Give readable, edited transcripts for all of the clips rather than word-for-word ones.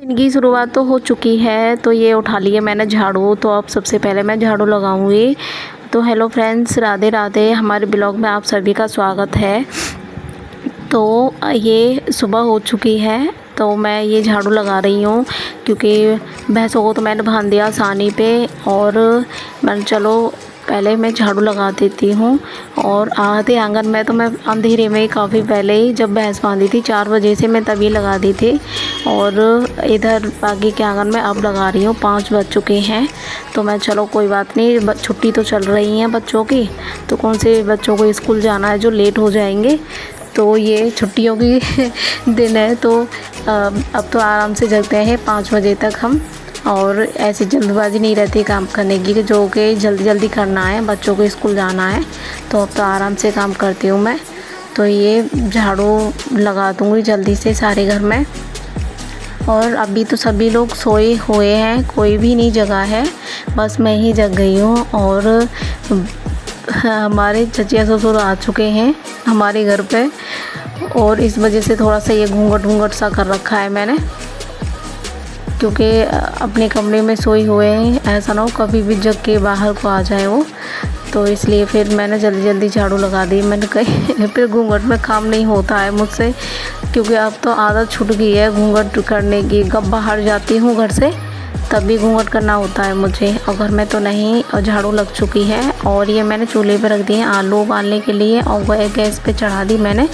की शुरुआत तो हो चुकी है, तो ये उठा लिया मैंने झाड़ू। तो अब सबसे पहले मैं झाड़ू लगाऊंगी। तो हेलो फ्रेंड्स, राधे राधे। हमारे ब्लॉग में आप सभी का स्वागत है। तो ये सुबह हो चुकी है, तो मैं ये झाड़ू लगा रही हूँ क्योंकि भैंसों को तो मैंने बांध दिया सानी पे। और मैंने चलो पहले मैं झाड़ू लगा देती हूँ। और आधे आंगन में तो मैं अंधेरे में काफ़ी पहले ही, जब भैंस बांधी थी 4 बजे से, मैं तभी लगा दी थी। और इधर बाकी के आंगन में अब लगा रही हूँ। 5 बज चुके हैं, तो मैं चलो कोई बात नहीं, छुट्टी तो चल रही है बच्चों की, तो कौन से बच्चों को स्कूल जाना है जो लेट हो जाएंगे। तो ये छुट्टियों की दिन है, तो अब तो आराम से जगते हैं 5 बजे तक हम। और ऐसी जल्दबाजी नहीं रहती काम करने की, जो कि जल्दी जल्दी करना है, बच्चों को स्कूल जाना है। तो अब तो आराम से काम करती हूँ मैं। तो ये झाड़ू लगा दूँगी जल्दी से सारे घर में। और अभी तो सभी लोग सोए हुए हैं, कोई भी नहीं जगा है, बस मैं ही जग गई हूँ। और हमारे चचिया ससुर आ चुके हैं हमारे घर पे, और इस वजह से थोड़ा सा ये घूंघट सा कर रखा है मैंने, क्योंकि अपने कमरे में सोए हुए हैं, ऐसा ना हो कभी भी जग के बाहर को आ जाए वो। तो इसलिए फिर मैंने जल्दी जल्दी झाड़ू लगा दी। मैंने कही फिर घूंघट में काम नहीं होता है मुझसे, क्योंकि अब तो आदत छूट गई है घूंघट करने की। कब बाहर जाती हूँ घर से तभी घूंघट करना होता है मुझे, और घर में तो नहीं। और झाड़ू लग चुकी है। और ये मैंने चूल्हे पे रख दिए आलू उबालने के लिए, और वह गैस पे चढ़ा दी मैंने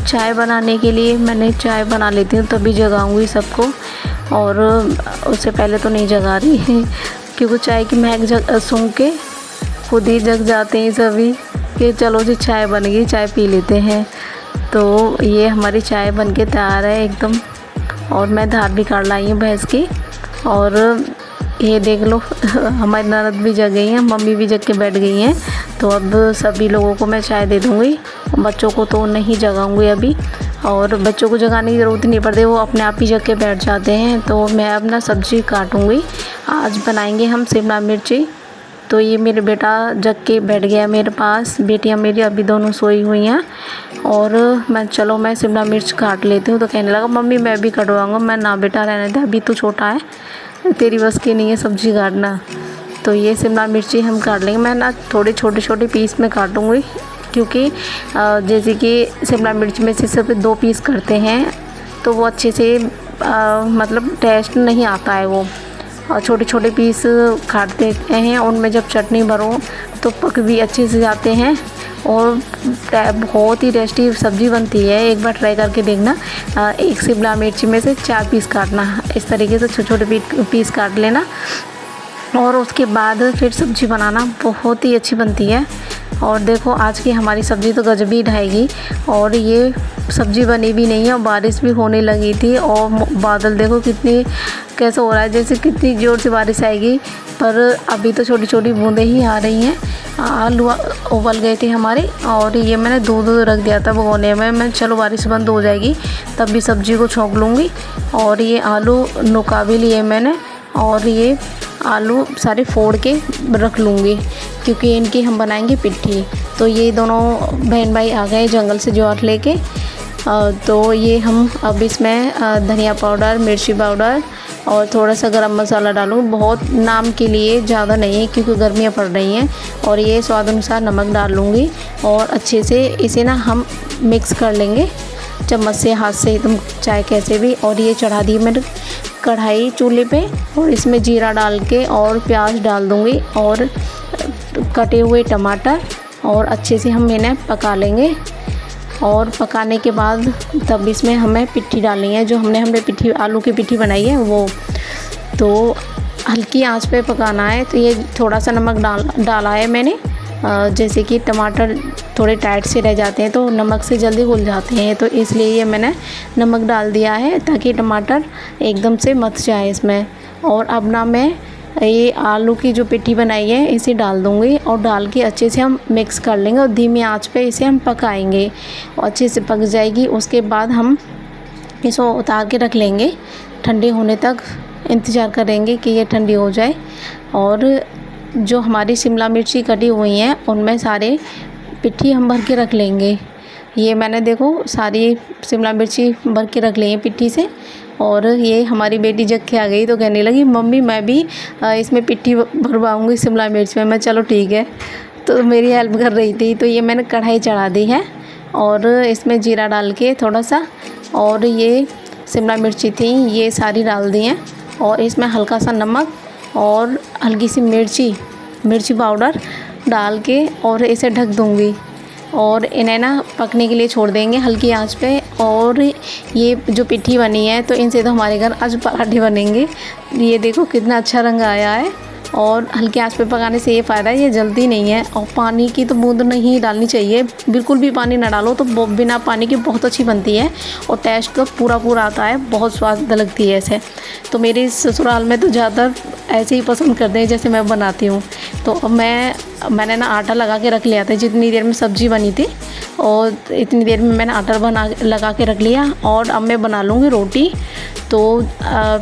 चाय बनाने के लिए। मैंने चाय बना लेती हूँ तभी जगाऊंगी सबको, और उससे पहले तो नहीं जगा रही क्योंकि चाय की महक सूंघ के खुद ही जग जाते हैं सभी कि चलो जी चाय बन गई, चाय पी लेते हैं। तो ये हमारी चाय बन के तैयार है एकदम। और मैं धार भी काट लाई हूँ भैंस की। और ये देख लो हमारी ननद भी जग गई हैं, मम्मी भी जग के बैठ गई हैं। तो अब सभी लोगों को मैं चाय दे दूँगी, बच्चों को तो नहीं जगाऊँगी अभी। और बच्चों को जगाने की ज़रूरत नहीं पड़ती, वो अपने आप ही जग के बैठ जाते हैं। तो मैं अब ना सब्ज़ी काटूँगी। आज बनाएंगे हम शिमला मिर्ची। तो ये मेरे बेटा जग के बैठ गया मेरे पास, बेटियां मेरी अभी दोनों सोई हुई हैं। और मैं शिमला मिर्च काट लेती हूँ। तो कहने लगा मम्मी मैं भी कटवाऊँगा। मैं ना बेटा रहने दे, अभी तो छोटा है, तेरी बस की नहीं है सब्ज़ी काटना। तो ये शिमला मिर्ची हम काट लेंगे। मैं ना थोड़े छोटे छोटे पीस में काटूँगी, क्योंकि जैसे कि शिमला मिर्च में से सिर्फ 2 पीस करते हैं तो वो अच्छे से मतलब टेस्ट नहीं आता है वो। और छोटे छोटे पीस काटते हैं, उनमें जब चटनी भरो तो पक भी अच्छे से जाते हैं, और बहुत ही टेस्टी सब्ज़ी बनती है। एक बार ट्राई करके देखना। एक शिमला मिर्ची में से 4 पीस काटना, इस तरीके से छोटे छोटे पीस काट लेना। और उसके बाद फिर सब्ज़ी बनाना बहुत ही अच्छी बनती है। और देखो आज की हमारी सब्ज़ी तो गजब ही ढाएगी। और ये सब्ज़ी बनी भी नहीं है, और बारिश भी होने लगी थी। और बादल देखो कितनी कैसा हो रहा है, जैसे कितनी ज़ोर से बारिश आएगी, पर अभी तो छोटी छोटी बूंदें ही आ रही हैं। आलू उबल गए थे हमारे, और ये मैंने दूध रख दिया था भगोने में। मैं चलो बारिश बंद हो जाएगी तब भी सब्ज़ी को छौंक लूँगी। और ये आलू नुका भी लिए मैंने, और ये आलू सारे फोड़ के रख लूँगी, क्योंकि इनकी हम बनाएंगे पिट्ठी। तो ये दोनों बहन भाई आ गए जंगल से ज्वार लेके। तो ये हम अब इसमें धनिया पाउडर, मिर्ची पाउडर और थोड़ा सा गरम मसाला डालूँ, बहुत नाम के लिए, ज़्यादा नहीं है क्योंकि गर्मियाँ पड़ रही हैं। और ये स्वाद अनुसार नमक डाल लूँगी, और अच्छे से इसे ना हम मिक्स कर लेंगे चम्मच से, हाथ से, एकदम चाय कैसे भी। और ये चढ़ा दी मैंने कढ़ाई चूल्हे पे, और इसमें जीरा डाल के और प्याज डाल दूँगी, और कटे हुए टमाटर, और अच्छे से हम इन्हें पका लेंगे। और पकाने के बाद तब इसमें हमें पिट्ठी डालनी है, जो हमने पिट्ठी, आलू की पिट्ठी बनाई है वो। तो हल्की आंच पे पकाना है। तो ये थोड़ा सा नमक डाला है मैंने, जैसे कि टमाटर थोड़े टाइट से रह जाते हैं तो नमक से जल्दी घुल जाते हैं, तो इसलिए ये मैंने नमक डाल दिया है ताकि टमाटर एकदम से मच जाए इसमें। और अब ना मैं ये आलू की जो पिट्ठी बनाई है इसे डाल दूँगी, और डाल के अच्छे से हम मिक्स कर लेंगे, और धीमी आंच पे इसे हम पकाएंगे, और अच्छे से पक जाएगी। उसके बाद हम इसको उतार के रख लेंगे, ठंडे होने तक इंतज़ार करेंगे कि ये ठंडी हो जाए। और जो हमारी शिमला मिर्ची कटी हुई हैं उनमें सारे पिट्ठी हम भर के रख लेंगे। ये मैंने देखो सारी शिमला मिर्ची भर के रख ली है पिट्ठी से। और ये हमारी बेटी जग के आ गई तो कहने लगी मम्मी मैं भी इसमें पिट्ठी भरवाऊँगी शिमला मिर्च में। मैं चलो ठीक है, तो मेरी हेल्प कर रही थी। तो ये मैंने कढ़ाई चढ़ा दी है और इसमें जीरा डाल के थोड़ा सा, और ये शिमला मिर्ची थी ये सारी डाल दी हैं, और इसमें हल्का सा नमक और हल्की सी मिर्ची पाउडर डाल के और इसे ढक दूँगी और इन्हें ना पकने के लिए छोड़ देंगे हल्की आंच पे। और ये जो पिट्ठी बनी है तो इनसे तो हमारे घर आज पराठे बनेंगे। ये देखो कितना अच्छा रंग आया है, और हल्की आंच पे पकाने से ये फ़ायदा है ये जल्दी नहीं है। और पानी की तो बूंद नहीं डालनी चाहिए, बिल्कुल भी पानी ना डालो, तो बिना पानी के बहुत अच्छी बनती है और टेस्ट तो पूरा आता है, बहुत स्वाद लगती है ऐसे। तो मेरे ससुराल में तो ज़्यादातर ऐसे ही पसंद करते हैं जैसे मैं बनाती हूँ। तो अब मैंने ना आटा लगा के रख लिया था, जितनी देर में सब्ज़ी बनी थी और इतनी देर में मैंने आटा लगा के रख लिया। और अब मैं बना लूँगी रोटी। तो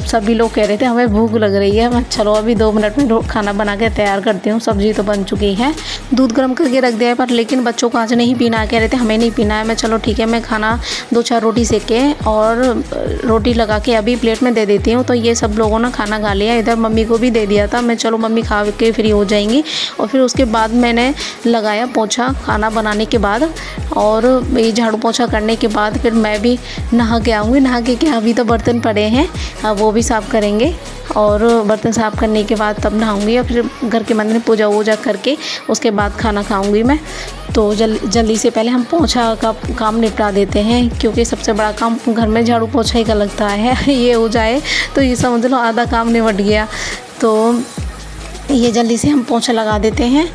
सभी लोग कह रहे थे हमें भूख लग रही है। मैं चलो अभी 2 मिनट में खाना बना के तैयार करती हूँ। सब्ज़ी तो बन चुकी है, दूध गर्म करके रख दिया है, पर लेकिन बच्चों को आज नहीं पीना है, कह रहे थे हमें नहीं पीना है। मैं चलो ठीक है, मैं खाना 2-4 रोटी सेक के और रोटी लगा के अभी प्लेट में दे देती हूँ। तो ये सब लोगों ने खाना खा लिया, इधर मम्मी को भी दे दिया था। मैं चलो मम्मी खा के फ्री हो जाएंगी। और फिर उसके बाद मैंने लगाया पोछा खाना बनाने के बाद, और ये झाड़ू पोछा करने के बाद फिर मैं भी नहा के आऊँगी। नहा के क्या, अभी तो बर्तन पड़े हैं, वो भी साफ़ करेंगे, और बर्तन साफ़ करने के बाद तब नहाऊंगी और फिर घर के मंदिर में पूजा वूजा करके उसके बाद खाना खाऊंगी मैं। तो जल्दी से पहले हम पोछा का काम निपटा देते हैं, क्योंकि सबसे बड़ा काम घर में झाड़ू पोछा ही का लगता है। ये हो जाए तो ये समझ लो आधा काम निपट गया। तो ये जल्दी से हम पोछा लगा देते हैं।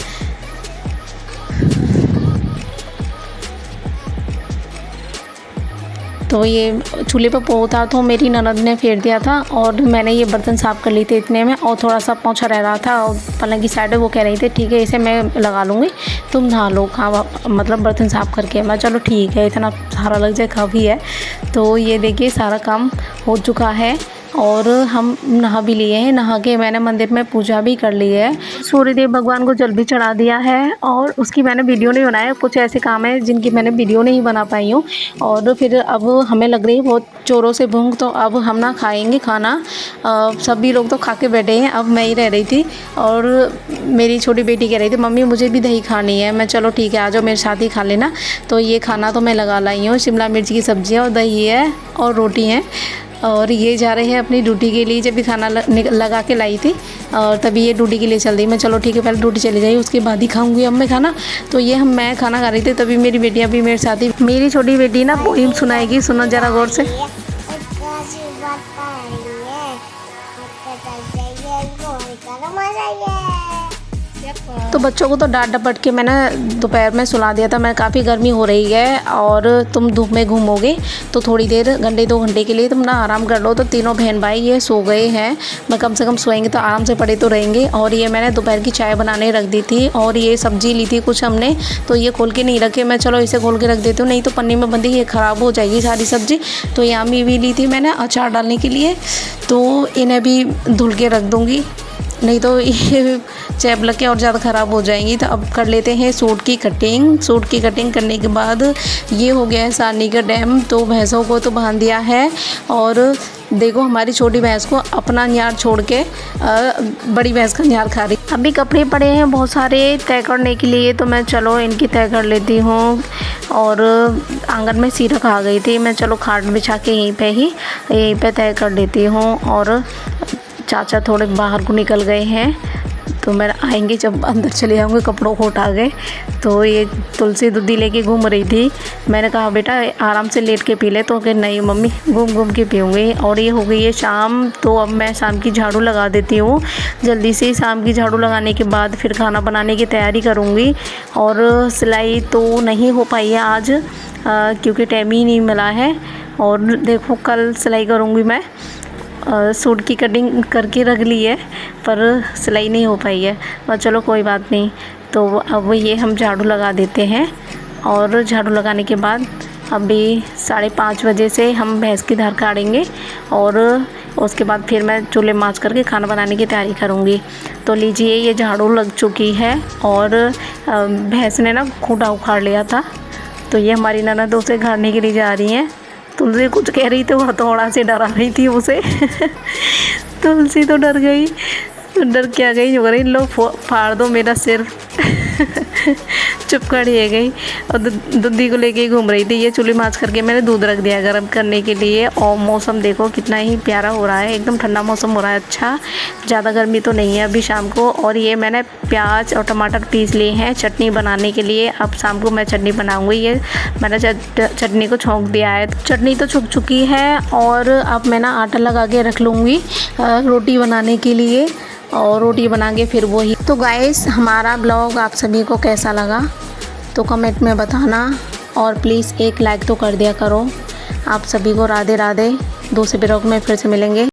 तो ये चूल्हे पर पोछा तो मेरी ननद ने फेर दिया था, और मैंने ये बर्तन साफ़ कर लिए थे इतने में, और थोड़ा सा पोछा रह रहा था और पलंग की साइड है, वो कह रही थी ठीक है इसे मैं लगा लूँगी, तुम नहा लो मतलब बर्तन साफ़ करके। मैं चलो ठीक है, इतना सारा लग जाए काफ़ी है। तो ये देखिए सारा काम हो चुका है और हम नहा भी लिए हैं। नहा के मैंने मंदिर में पूजा भी कर ली है, सूर्यदेव भगवान को जल भी चढ़ा दिया है, और उसकी मैंने वीडियो नहीं बनाया। कुछ ऐसे काम है जिनकी मैंने वीडियो नहीं बना पाई हूँ। और फिर अब हमें लग रही है बहुत जोरों से भूख, तो अब हम ना खाएंगे खाना। सभी लोग तो खा के बैठे हैं, अब मैं ही रह रही थी, और मेरी छोटी बेटी कह रही थी मम्मी मुझे भी दही खानी है। मैं चलो ठीक है आ जाओ मेरे साथ ही खा लेना। तो ये खाना तो मैं लगा लाई हूँ, शिमला मिर्च की सब्ज़ी है और दही है और रोटी है। और ये जा रहे हैं अपनी ड्यूटी के लिए, जब भी खाना लगा के लाई थी और तभी ये ड्यूटी के लिए चल दी। मैं चलो ठीक है पहले ड्यूटी चली जाइए, उसके बाद ही खाऊंगी अब मैं खाना। तो ये मैं खाना खा रही थी, तभी मेरी बेटियां भी मेरे साथ ही। मेरी छोटी बेटी ना पोइम सुनाएगी, सुनो ज़रा गौर से। तो बच्चों को तो डांट डपट के मैंने दोपहर में सुला दिया था। मैं काफ़ी गर्मी हो रही है और तुम धूप में घूमोगे तो थोड़ी देर 1-2 घंटे के लिए तुम ना आराम कर लो। तो तीनों बहन भाई ये सो गए हैं, मैं कम से कम सोएंगे तो आराम से पड़े तो रहेंगे। और ये मैंने दोपहर की चाय बनाने रख दी थी, और ये सब्ज़ी ली थी कुछ हमने, तो ये खोल के नहीं रखे। मैं चलो इसे खोल के रख देती हूँ, नहीं तो पन्नी में बंदी ये ख़राब हो जाएगी सारी सब्ज़ी। तो यहाँ भी ली थी मैंने अचार डालने के लिए, तो इन्हें भी धुल के रख दूँगी, नहीं तो ये चैप लग के और ज़्यादा ख़राब हो जाएंगी। तो अब कर लेते हैं सूट की कटिंग। सूट की कटिंग करने के बाद ये हो गया है सारनी का डैम। तो भैंसों को तो बांध दिया है, और देखो हमारी छोटी भैंस को अपना न्यार छोड़ के बड़ी भैंस का न्यार खा रही। अभी कपड़े पड़े हैं बहुत सारे तय करने के लिए, तो मैं चलो इनकी तय कर लेती हूँ। और आंगन में सीरक आ गई थी, मैं चलो खाट बिछा के यहीं पे तय कर लेती हूँ। और चाचा थोड़े बाहर को निकल गए हैं, तो मैं आएंगे जब अंदर चले जाऊँगे कपड़ों को उठा के। तो ये तुलसी दूधी लेके घूम रही थी, मैंने कहा बेटा आराम से लेट के पी ले, तो कि नहीं मम्मी घूम घूम के पीऊँगी। और ये हो गई है शाम, तो अब मैं शाम की झाड़ू लगा देती हूँ जल्दी से। शाम की झाड़ू लगाने के बाद फिर खाना बनाने की तैयारी करूँगी। और सिलाई तो नहीं हो पाई है आज क्योंकि टाइम ही नहीं मिला है, और देखो कल सिलाई करूँगी मैं। सूट की कटिंग करके रख ली है पर सिलाई नहीं हो पाई है, और चलो कोई बात नहीं। तो अब ये हम झाड़ू लगा देते हैं, और झाड़ू लगाने के बाद अभी 5:30 बजे से हम भैंस की धार काटेंगे, और उसके बाद फिर मैं चूल्हे मांज करके खाना बनाने की तैयारी करूँगी। तो लीजिए ये झाड़ू लग चुकी है, और भैंस ने ना खूंटा उखाड़ लिया था, तो ये हमारी ननद उसे झाड़ने के लिए जा रही हैं। तुलसी कुछ कह रही तो हथौड़ा से डरा रही थी उसे। तुलसी तो डर गई, डर क्या गई, जो रही लो फाड़ दो मेरा सिर। चुप खड़ी है गई और दूधी को लेके घूम रही थी। ये चूल्ही मांझ करके मैंने दूध रख दिया गर्म करने के लिए। और मौसम देखो कितना ही प्यारा हो रहा है, एकदम ठंडा मौसम हो रहा है। अच्छा, ज़्यादा गर्मी तो नहीं है अभी शाम को। और ये मैंने प्याज और टमाटर पीस लिए हैं चटनी बनाने के लिए। अब शाम को मैं चटनी बनाऊँगी। ये मैंने चटनी को छौंक दिया है, चटनी तो छुक चुकी है। और अब मैं ना आटा लगा के रख लूँगी रोटी बनाने के लिए, और रोटी बना के फिर वही। तो गाइस, हमारा ब्लॉग आप सभी को कैसा लगा तो कमेंट में बताना, और प्लीज़ एक लाइक तो कर दिया करो। आप सभी को राधे राधे। दूसरे ब्लॉग में फिर से मिलेंगे।